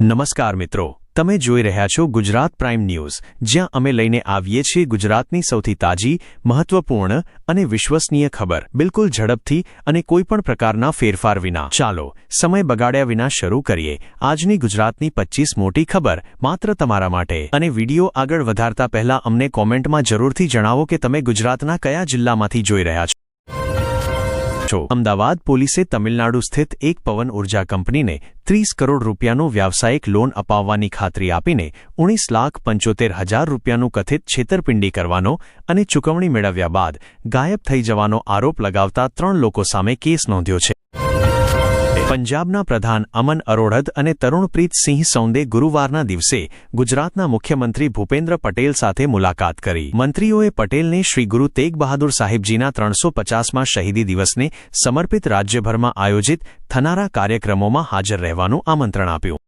નમસ્કાર મિત્રો, તમે જોઈ રહ્યા છો ગુજરાત પ્રાઇમ ન્યૂઝ, જ્યાં અમે લઈને આવીએ છીએ ગુજરાતની સૌથી તાજી, મહત્વપૂર્ણ અને વિશ્વસનીય ખબર, બિલકુલ ઝડપથી અને કોઈપણ પ્રકારના ફેરફાર વિના. ચાલો સમય બગાડ્યા વિના શરૂ કરીએ આજની ગુજરાતની 25 મોટી ખબર માત્ર તમારા માટે. અને વિડીયો આગળ વધારતા પહેલા અમને કોમેન્ટમાં જરૂરથી જણાવો કે તમે ગુજરાતના કયા જિલ્લામાંથી જોઈ રહ્યા છો. અમદાવાદ પોલીસે તમિલનાડુ સ્થિત એક પવન ઉર્જા કંપનીને 30 કરોડ રૂપિયાનું વ્યાવસાયિક લોન અપાવવાની ખાતરી આપીને 19,75,000 રૂપિયાનું કથિત છેતરપિંડી કરવાનો અને ચૂકવણી મેળવ્યા બાદ ગાયબ થઈ જવાનો આરોપ લગાવતા 3 લોકો સામે કેસ નોંધ્યો છે. પંજાબના પ્રધાન અમન અરોહદ અને તરુણપ્રીત સિંહ સૌંદે ગુરુવારના દિવસે ગુજરાતના મુખ્યમંત્રી ભૂપેન્દ્ર પટેલ સાથે મુલાકાત કરી. મંત્રીઓએ પટેલને શ્રી ગુરુ તેગ બહાદુર સાહિબજીના 350માં શહીદી દિવસને સમર્પિત રાજ્યભરમાં આયોજિત થનારા કાર્યક્રમોમાં હાજર રહેવાનું આમંત્રણ આપ્યું.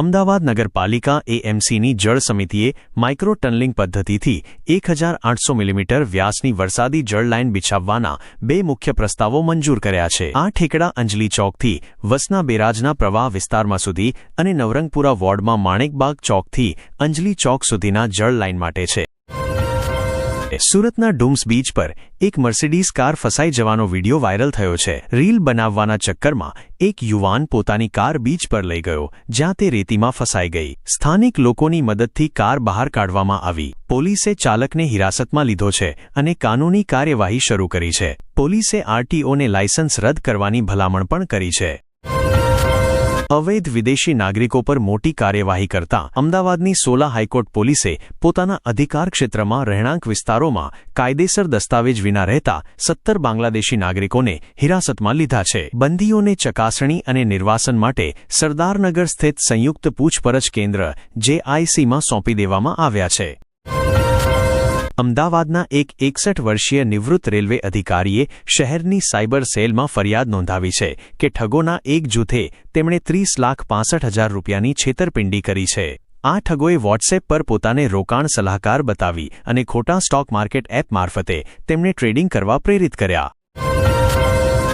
અમદાવાદ નગરપાલિકા એએમસીની જળ સમિતિએ માઇક્રો ટનલિંગ પદ્ધતિથી 1,800 મિલીમીટર વ્યાસની વરસાદી જળ લાઇન બિછાવવાના 2 મુખ્ય પ્રસ્તાવો મંજૂર કર્યા છે. આ ઠેકડા અંજલી ચોકથી વસના બેરાજના પ્રવાહ વિસ્તારમાં સુધી અને નવરંગપુરા વોર્ડમાં માણેકબાગ ચોકથી અંજલી ચોક સુધીના જળ લાઇન માટે છે. સુરતના ડુમ્સ બીચ પર એક મર્સિડીઝ કાર ફસાઈ જવાનો વિડીયો વાયરલ થયો છે. રીલ બનાવવાના ચક્કરમાં એક યુવાન પોતાની કાર બીચ પર લઈ ગયો, જ્યાં તે રેતીમાં ફસાઈ ગઈ. સ્થાનિક લોકોની મદદથી કાર બહાર કાઢવામાં આવી. પોલીસે ચાલકને હિરાસતમાં લીધો છે અને કાનૂની કાર્યવાહી શરૂ કરી છે. પોલીસે આરટીઓને લાયસન્સ રદ કરવાની ભલામણ પણ કરી છે. અવૈધ વિદેશી નાગરિકો પર મોટી કાર્યવાહી કરતા અમદાવાદની સોલા હાઈકોર્ટ પોલીસે પોતાના અધિકાર ક્ષેત્રમાં રહેણાંક વિસ્તારોમાં કાયદેસર દસ્તાવેજ વિના રહેતા 17 બાંગ્લાદેશી નાગરિકોને હિરાસતમાં લીધા છે. બંદીઓને ચકાસણી અને નિર્વાસન માટે સરદારનગર સ્થિત સંયુક્ત પૂછપરછ કેન્દ્ર JICમાં સોંપી દેવામાં આવ્યા છે. અમદાવાદના એક 61 વર્ષીય નિવૃત્ત રેલવે અધિકારીએ શહેરની સાયબર સેલમાં ફરિયાદ નોંધાવી છે કે ઠગોના એક જૂથે તેમણે 30,65,000 રૂપિયાની છેતરપિંડી કરી છે. આ ઠગોએ વોટ્સએપ પર પોતાને રોકાણ સલાહકાર બતાવી અને ખોટા સ્ટોક માર્કેટ એપ મારફતે તેમને ટ્રેડિંગ કરવા પ્રેરિત કર્યા.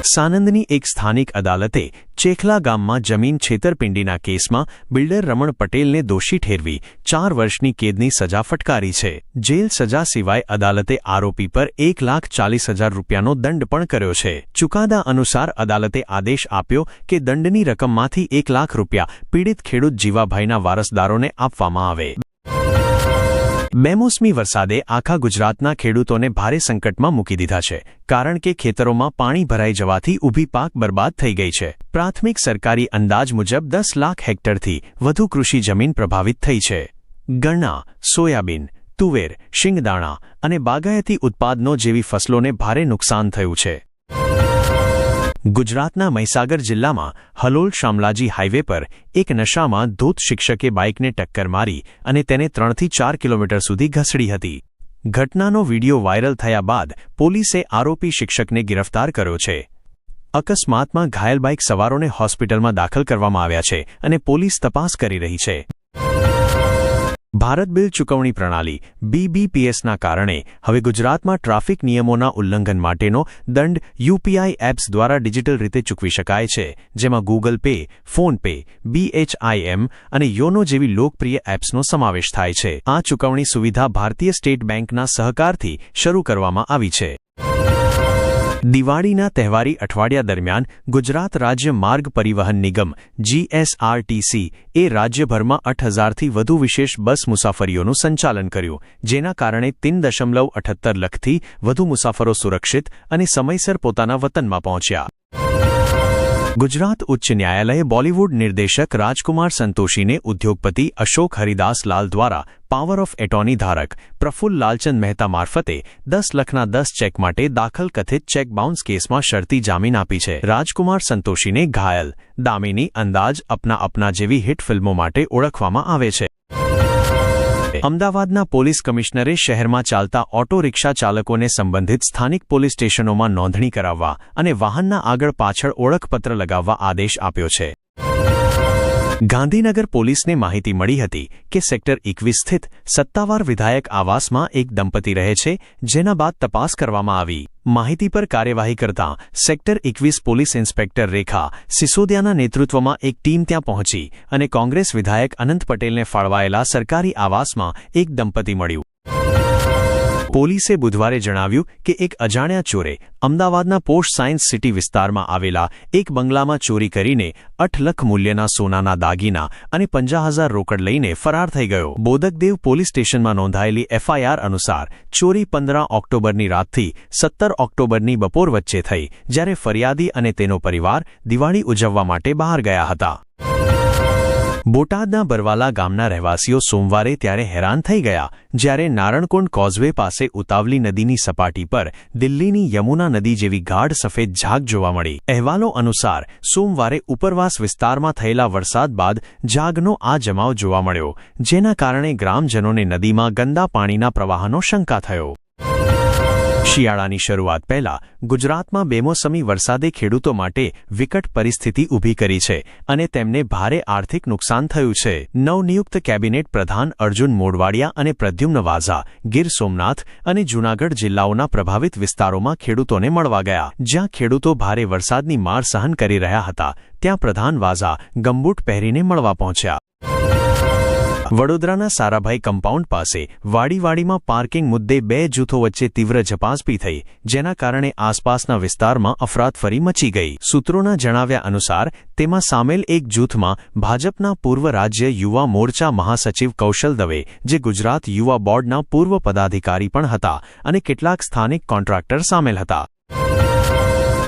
સાનંદની એક સ્થાનિક અદાલતે ચેખલા ગામમાં જમીન છેતરપિંડીના કેસમાં બિલ્ડર રમણ પટેલને દોષી ઠેરવી 4 વર્ષની કેદની સજા ફટકારી છે. જેલ સજા સિવાય અદાલતે આરોપી પર 1,40,000 રૂપિયાનો દંડ પણ કર્યો છે. ચુકાદા અનુસાર અદાલતે આદેશ આપ્યો કે દંડની રકમમાંથી 1 લાખ રૂપિયા પીડિત ખેડૂત જીવાભાઈના વારસદારોને આપવામાં આવે. બેમોસમી વરસાદે આખા ગુજરાતના ખેડૂતોને ભારે સંકટમાં મૂકી દીધા છે, કારણ કે ખેતરોમાં પાણી ભરાઈ જવાથી ઊભી પાક બરબાદ થઈ ગઈ છે. પ્રાથમિક સરકારી અંદાજ મુજબ 10 લાખ હેક્ટરથી વધુ કૃષિ જમીન પ્રભાવિત થઈ છે. ગન્ના, સોયાબીન, તુવેર, શિંગદાણા અને બાગાયતી ઉત્પાદનો જેવી ફસલોને ભારે નુકસાન થયું છે. ગુજરાતના મહીસાગર જિલ્લામાં હલોલ શામલાજી હાઇવે પર એક નશામાં ધૂત શિક્ષકે બાઇકને ટક્કર મારી અને તેને 3 થી 4 કિલોમીટર સુધી ઘસડી હતી. ઘટનાનો વિડીયો વાયરલ થયા બાદ પોલીસે આરોપી શિક્ષકને ગિરફ્તાર કર્યો છે. અકસ્માતમાં ઘાયલ બાઇક સવારોને હોસ્પિટલમાં દાખલ કરવામાં આવ્યા છે અને પોલીસ તપાસ કરી રહી છે. ભારત બિલ ચૂકવણી પ્રણાલી BBPSના કારણે હવે ગુજરાતમાં ટ્રાફિક નિયમોના ઉલ્લંઘન માટેનો દંડ UPI એપ્સ દ્વારા ડિજિટલ રીતે ચૂકવી શકાય છે, જેમાં Google pay, phone pay, BHIM અને યોનો જેવી લોકપ્રિય એપ્સનો સમાવેશ થાય છે. આ ચૂકવણી સુવિધા ભારતીય સ્ટેટ બેંકના સહકારથી શરૂ કરવામાં આવી છે. દિવાળીના તહેવારી અઠવાડિયા દરમિયાન ગુજરાત રાજ્ય માર્ગ પરિવહન નિગમ GSRTC એ રાજ્યભરમાં 8,000થી વધુ વિશેષ બસ મુસાફરીઓનું સંચાલન કર્યું, જેના કારણે 3.78 લાખથી વધુ મુસાફરો સુરક્ષિત અને સમયસર પોતાના વતનમાં પહોંચ્યા. ગુજરાત ઉચ્ચ ન્યાયાલયે બોલિવૂડ નિર્દેશક રાજકુમાર સંતોષીને ઉદ્યોગપતિ અશોક હરિદાસ લાલ દ્વારા પાવર ઓફ એટોર્ની ધારક પ્રફુલ્લ લાલચંદ મહેતા મારફતે 10 લાખના 10 ચેક માટે દાખલ કથિત ચેક બાઉન્સ કેસમાં શરતી જામીન આપી છે. રાજકુમાર સંતોષીને ઘાયલ, દામિની, અંદાજ, અપના અપના જેવી હિટ ફિલ્મો માટે ઓળખવામાં આવે છે. અમદાવાદના પોલીસ કમિશનરે શહેરમાં ચાલતા ઓટો રિક્ષા ચાલકોને સંબંધિત સ્થાનિક પોલીસ સ્ટેશનોમાં નોંધણી કરાવવા અને વાહનના આગળ પાછળ ઓળખપત્ર લગાવવા આદેશ આપ્યો છે. ગાંધીનગર પોલીસને માહિતી મળી હતી કે સેક્ટર 21 સ્થિત સત્તાવાર વિધાયક આવાસમાં એક દંપતી રહે છે, જેના બાદ તપાસ કરવામાં આવી. માહિતી પર કાર્યવાહી કરતાં સેક્ટર 21 પોલીસ ઇન્સ્પેક્ટર રેખા સિસોદિયાના નેતૃત્વમાં એક ટીમ ત્યાં પહોંચી અને કોંગ્રેસ વિધાયક અનંત પટેલને ફાળવાયેલા સરકારી આવાસમાં એક દંપતી મળ્યું. પોલીસે બુધવારે જણાવ્યું કે એક અજાણ્યા ચોરે અમદાવાદના પોશ સાયન્સ સિટી વિસ્તારમાં આવેલા એક બંગલામાં ચોરી કરીને 8 લાખ મૂલ્યના સોનાના દાગીના અને 50,000 રોકડ લઈને ફરાર થઈ ગયો. બોદકદેવ પોલીસ સ્ટેશનમાં નોંધાયેલી FIR અનુસાર ચોરી 15 ઓક્ટોબરની રાતથી 17 ઓક્ટોબરની બપોર વચ્ચે થઈ, જ્યારે ફરિયાદી અને તેનો પરિવાર દિવાળી ઉજવવા માટે બહાર ગયા હતા. બોટાદના બરવાલા ગામના રહેવાસીઓ સોમવારે ત્યારે હેરાન થઈ ગયા જ્યારે નારણકુંડ કોઝવે પાસે ઉતાવલી નદીની સપાટી પર દિલ્હીની યમુના નદી જેવી ગાઢ સફેદ ઝાગ જોવા મળી. અહેવાલો અનુસાર સોમવારે ઉપરવાસ વિસ્તારમાં થયેલા વરસાદ બાદ ઝાગનો આ જમાવ જોવા મળ્યો, જેના કારણે ગ્રામજનોને નદીમાં ગંદા પાણીના પ્રવાહનો શંકા થયો. શિયાળાની શરૂઆત પહેલા ગુજરાતમાં બેમોસમી વરસાદે ખેડૂતો માટે વિકટ પરિસ્થિતિ ઊભી કરી છે અને તેમને ભારે આર્થિક નુકસાન થયું છે. નવનિયુક્ત કેબિનેટ પ્રધાન અર્જુન મોઢવાડિયા અને પ્રદ્યુમ્ન વાઝા ગીર સોમનાથ અને જૂનાગઢ જિલ્લાઓના પ્રભાવિત વિસ્તારોમાં ખેડૂતોને મળવા ગયા. જ્યાં ખેડૂતો ભારે વરસાદની માર સહન કરી રહ્યા હતા, ત્યાં પ્રધાન વાઝા ગમબૂટ પહેરીને મળવા પહોંચ્યા. વડોદરાના સારાભાઈ કમ્પાઉન્ડ પાસે વાડીમાં પાર્કિંગ મુદ્દે 2 જૂથો વચ્ચે તીવ્ર ઝપાઝપી થઈ, જેના કારણે આસપાસના વિસ્તારમાં અફરાતફરી મચી ગઈ. સૂત્રોના જણાવ્યા અનુસાર તેમાં સામેલ એક જૂથમાં ભાજપના પૂર્વ રાજ્ય યુવા મોરચા મહાસચિવ કૌશલ દવે, જે ગુજરાત યુવા બોર્ડના પૂર્વ પદાધિકારી પણ હતા, અને કેટલાક સ્થાનિક કોન્ટ્રાક્ટર સામેલ હતા.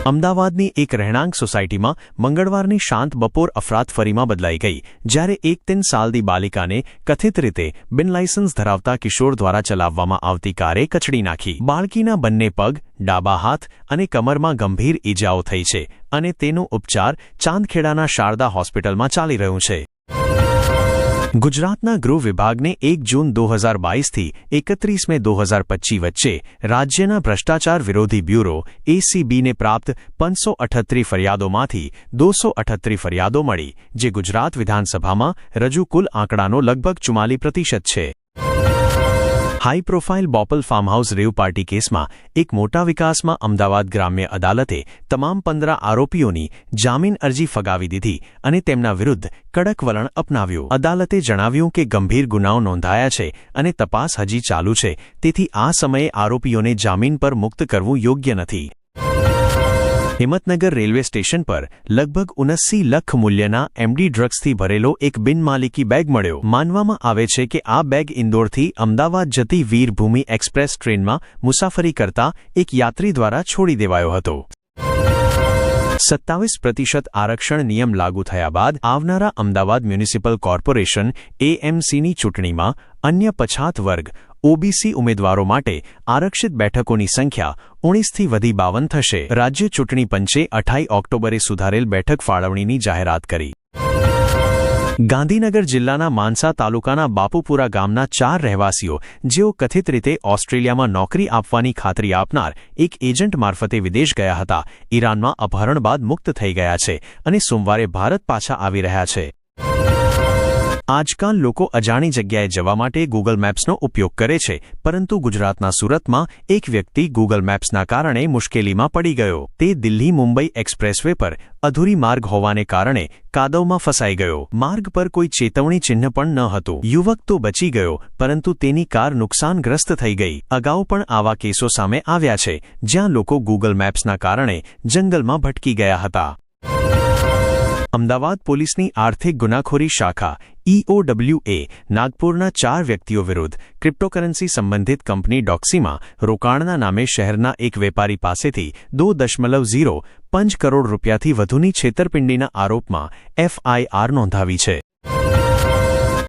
અમદાવાદની એક રહેણાંક સોસાયટીમાં મંગળવારની શાંત બપોર અફરાતફરીમાં બદલાઈ ગઈ, જ્યારે એક 3 સાલની બાલિકાને કથિત રીતે બિનલાયસન્સ ધરાવતા કિશોર દ્વારા ચલાવવામાં આવતી કારે કચડી નાખી. બાળકીના બંને પગ, ડાબા હાથ અને કમરમાં ગંભીર ઈજાઓ થઈ છે અને તેનો ઉપચાર ચાંદખેડાના શારદા હોસ્પિટલમાં ચાલી રહ્યું છે. ગુજરાતના ગૃહ વિભાગને 1 જૂન 2022થી 31 મે 2025 વચ્ચે રાજ્યના ભ્રષ્ટાચાર વિરોધી બ્યુરો ACBને પ્રાપ્ત 538 ફરિયાદોમાંથી 238 ફરિયાદો મળી, જે ગુજરાત વિધાનસભામાં રજૂ કુલ આંકડાનો લગભગ 44% છે. હાઈ પ્રોફાઇલ બોપલ ફાર્મહાઉસ રેવ પાર્ટી કેસમાં એક મોટા વિકાસમાં અમદાવાદ ગ્રામ્ય અદાલતે તમામ 15 આરોપીઓની જામીન અરજી ફગાવી દીધી અને તેમના વિરુદ્ધ કડક વલણ અપનાવ્યું. અદાલતે જણાવ્યું કે ગંભીર ગુનાઓ નોંધાયા છે અને તપાસ હજી ચાલુ છે, તેથી આ સમયે આરોપીઓને જામીન પર મુક્ત કરવું યોગ્ય નથી. હિંમતનગર રેલવે સ્ટેશન પર લગભગ 79 લાખ મૂલ્યના MD ડ્રગ્સથી ભરેલો એક બિનમાલિકી બેગ મળ્યો. માનવામાં આવે છે કે આ બેગ ઇન્દોરથી અમદાવાદ જતી વીરભૂમિ એક્સપ્રેસ ટ્રેનમાં મુસાફરી કરતા એક યાત્રી દ્વારા છોડી દેવાયો હતો. 27% આરક્ષણ નિયમ લાગુ થયા બાદ આવનારા અમદાવાદ મ્યુનિસિપલ કોર્પોરેશન AMCની ચૂંટણીમાં અન્ય પછાત વર્ગ OBC ઉમેદવારો માટે આરક્ષિત બેઠકોની સંખ્યા 19થી વધી 52 થશે. રાજ્ય ચૂંટણી પંચે 28 ઓક્ટોબરે સુધારેલ બેઠક ફાળવણીની જાહેરાત કરી. ગાંધીનગર જિલ્લાના માનસા તાલુકાના બાપુપુરા ગામના 4 રહેવાસીઓ, જેઓ કથિત રીતે ઓસ્ટ્રેલિયામાં નોકરી આપવાની ખાતરી આપનાર એક એજન્ટ મારફતે વિદેશ ગયા હતા, ઈરાનમાં અપહરણ બાદ મુક્ત થઈ ગયા છે અને સોમવારે ભારત પાછા આવી રહ્યા છે. આજકાલ લોકો અજાણી જગ્યાએ જવા માટે ગૂગલ મેપ્સનો ઉપયોગ કરે છે, પરંતુ ગુજરાતના સુરતમાં એક વ્યક્તિ ગૂગલ મેપ્સના કારણે મુશ્કેલીમાં પડી ગયો. તે દિલ્હી મુંબઈ એક્સપ્રેસવે પર અધૂરી માર્ગ હોવાને કારણે કાદવમાં ફસાઈ ગયો. માર્ગ પર કોઈ ચેતવણી ચિહ્ન પણ ન હતું. યુવક તો બચી ગયો, પરંતુ તેની કાર નુકસાનગ્રસ્ત થઈ ગઈ. અગાઉ પણ આવા કેસો સામે આવ્યા છે, જ્યાં લોકો ગૂગલ મેપ્સના કારણે જંગલમાં ભટકી ગયા હતા. અમદાવાદ પોલીસની આર્થિક ગુનાખોરી શાખા EOWA નાગપુરના 4 વ્યક્તિઓ વિરુદ્ધ ક્રિપ્ટોકરન્સી સંબંધિત કંપની ડોક્સીમાં રોકાણના નામે શહેરના એક વેપારી પાસેથી 2.05 કરોડ રૂપિયાથી વધુની છેતરપિંડીના આરોપમાં FIR નોંધાવી છે.